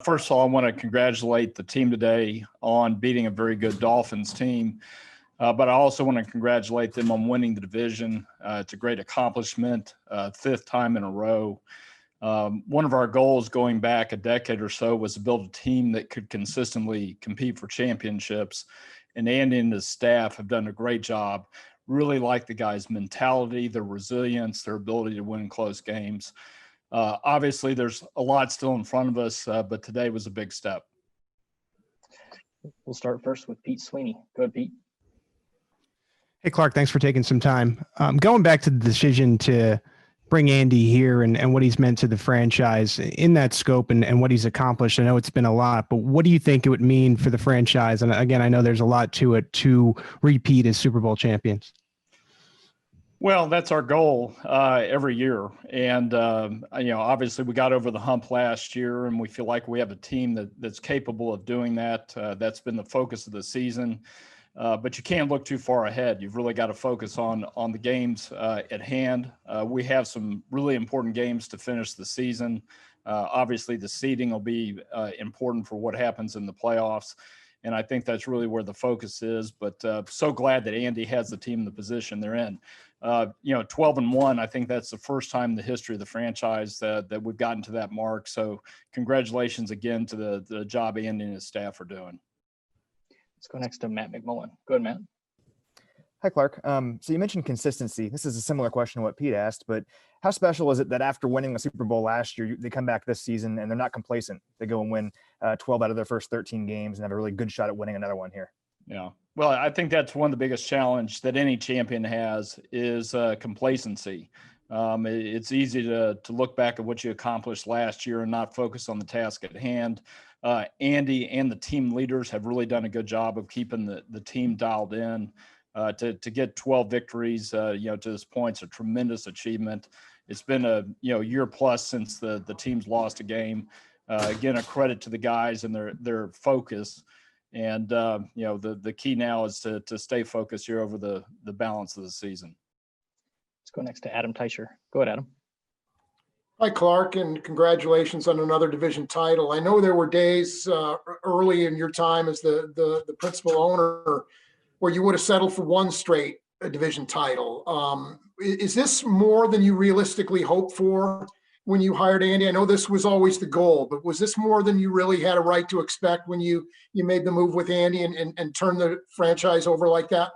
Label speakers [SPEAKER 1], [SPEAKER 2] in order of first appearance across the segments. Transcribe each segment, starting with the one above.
[SPEAKER 1] First of all, I want to congratulate the team today on beating a very good Dolphins team. But I also want to congratulate them on winning the division. It's a great accomplishment, fifth time in a row. One of our goals going back a decade or so was to build a team that could consistently compete for championships. And Andy and his staff have done a great job. Really like the guys' mentality, their resilience, their ability to win close games. Obviously, there's a lot still in front of us, but today was a big step.
[SPEAKER 2] We'll start first with Pete Sweeney. Go ahead, Pete.
[SPEAKER 3] Hey, Clark, thanks for taking some time. Going back to the decision to bring Andy here and what he's meant to the franchise in that scope and what he's accomplished. I know it's been a lot, but what do you think it would mean for the franchise? And again, I know there's a lot to it to repeat as Super Bowl champions.
[SPEAKER 1] Well, that's our goal every year. And, obviously we got over the hump last year and we feel like we have a team that's capable of doing that. That's been the focus of the season. But you can't look too far ahead. You've really got to focus on the games at hand. We have some really important games to finish the season. Obviously, the seeding will be important for what happens in the playoffs. And I think that's really where the focus is. But so glad that Andy has the team in the position they're in. 12-1, I think that's the first time in the history of the franchise that we've gotten to that mark. So congratulations again to the job Andy and his staff are doing.
[SPEAKER 2] Let's go next to Matt McMullen. Go ahead, Matt.
[SPEAKER 4] Hi, Clark. So you mentioned consistency. This is a similar question to what Pete asked, but how special is it that after winning the Super Bowl last year, they come back this season and they're not complacent? They go and win 12 out of their first 13 games and have a really good shot at winning another one here.
[SPEAKER 1] Yeah. Well, I think that's one of the biggest challenge that any champion has is complacency. It's easy to look back at what you accomplished last year and not focus on the task at hand. Andy and the team leaders have really done a good job of keeping the team dialed in. To get 12 victories, to this point, it's a tremendous achievement. It's been a year plus since the team's lost a game. Again, a credit to the guys and their focus. And the key now is to stay focused here over the balance of the season.
[SPEAKER 2] Let's go next to Adam Teicher. Go ahead, Adam.
[SPEAKER 5] Hi, Clark, and congratulations on another division title. I know there were days early in your time as the principal owner where you would have settled for one straight division title. Is this more than you realistically hoped for when you hired Andy? I know this was always the goal, but was this more than you really had a right to expect when you made the move with Andy and turned the franchise over like that?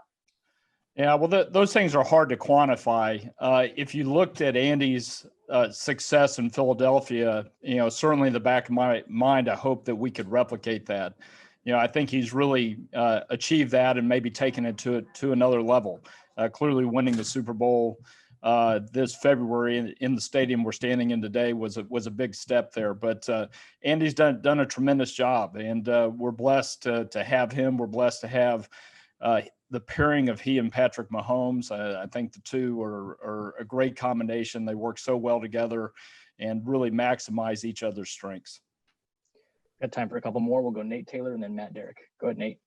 [SPEAKER 1] Yeah, well, those things are hard to quantify. If you looked at Andy's success in Philadelphia, certainly in the back of my mind, I hope that we could replicate that. I think he's really achieved that and maybe taken it to another level. Clearly winning the Super Bowl this February in the stadium we're standing in today was a big step there. But Andy's done a tremendous job, and we're blessed to have him. We're blessed to have the pairing of he and Patrick Mahomes. I think the two are a great combination. They work so well together and really maximize each other's strengths.
[SPEAKER 2] Got time for a couple more. We'll go Nate Taylor and then Matt Derrick. Go ahead, Nate.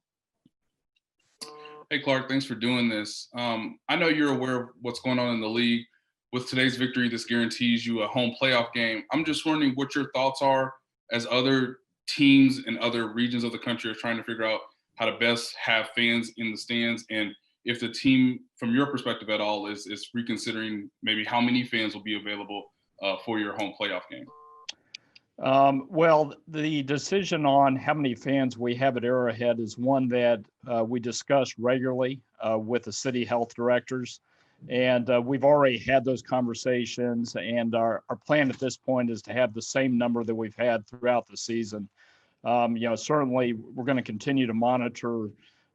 [SPEAKER 6] Hey, Clark, thanks for doing this. I know you're aware of what's going on in the league. With today's victory, this guarantees you a home playoff game. I'm just wondering what your thoughts are as other teams in other regions of the country are trying to figure out how to best have fans in the stands, and if the team, from your perspective at all, is reconsidering maybe how many fans will be available for your home playoff game.
[SPEAKER 1] Well, the decision on how many fans we have at Arrowhead is one that we discuss regularly with the city health directors. And we've already had those conversations. And our plan at this point is to have the same number that we've had throughout the season. Certainly we're going to continue to monitor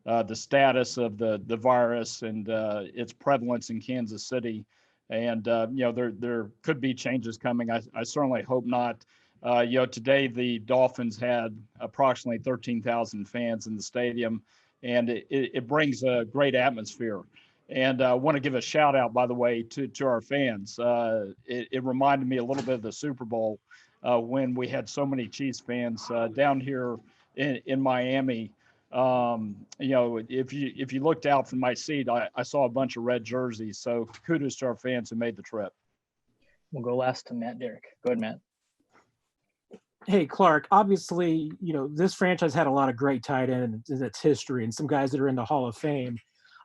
[SPEAKER 1] the status of the virus and its prevalence in Kansas City. And, there could be changes coming. I certainly hope not. Today the Dolphins had approximately 13,000 fans in the stadium, and it brings a great atmosphere. And I want to give a shout out, by the way, to our fans. It reminded me a little bit of the Super Bowl when we had so many Chiefs fans down here in Miami. If you looked out from my seat, I saw a bunch of red jerseys. So kudos to our fans who made the trip.
[SPEAKER 2] We'll go last to Matt Derrick. Go ahead, Matt.
[SPEAKER 7] Hey, Clark, obviously, this franchise had a lot of great tight ends in its history and some guys that are in the Hall of Fame.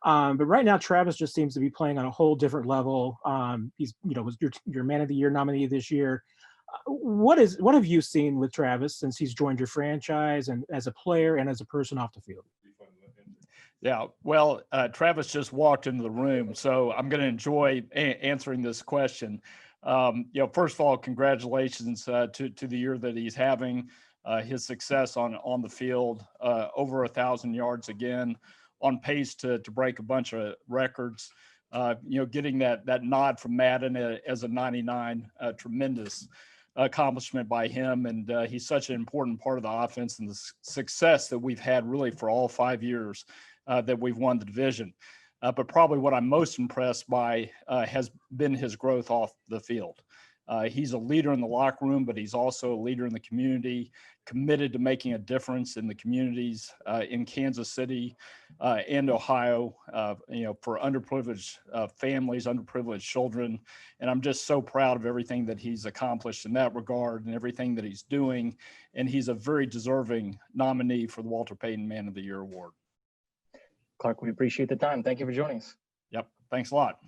[SPEAKER 7] But right now, Travis just seems to be playing on a whole different level. He's, was your Man of the Year nominee this year. What have you seen with Travis since he's joined your franchise and as a player and as a person off the field?
[SPEAKER 1] Yeah, well, Travis just walked into the room, so I'm going to enjoy answering this question. First of all, congratulations to the year that he's having, his success on the field, over 1,000 yards again, on pace to break a bunch of records. Getting that nod from Madden as a 99, tremendous accomplishment by him, and he's such an important part of the offense and the success that we've had really for all 5 years that we've won the division. But probably what I'm most impressed by has been his growth off the field. He's a leader in the locker room, but he's also a leader in the community, committed to making a difference in the communities in Kansas City and Ohio, for underprivileged families, underprivileged children. And I'm just so proud of everything that he's accomplished in that regard and everything that he's doing. And he's a very deserving nominee for the Walter Payton Man of the Year Award.
[SPEAKER 2] Clark, we appreciate the time. Thank you for joining us.
[SPEAKER 1] Yep. Thanks a lot.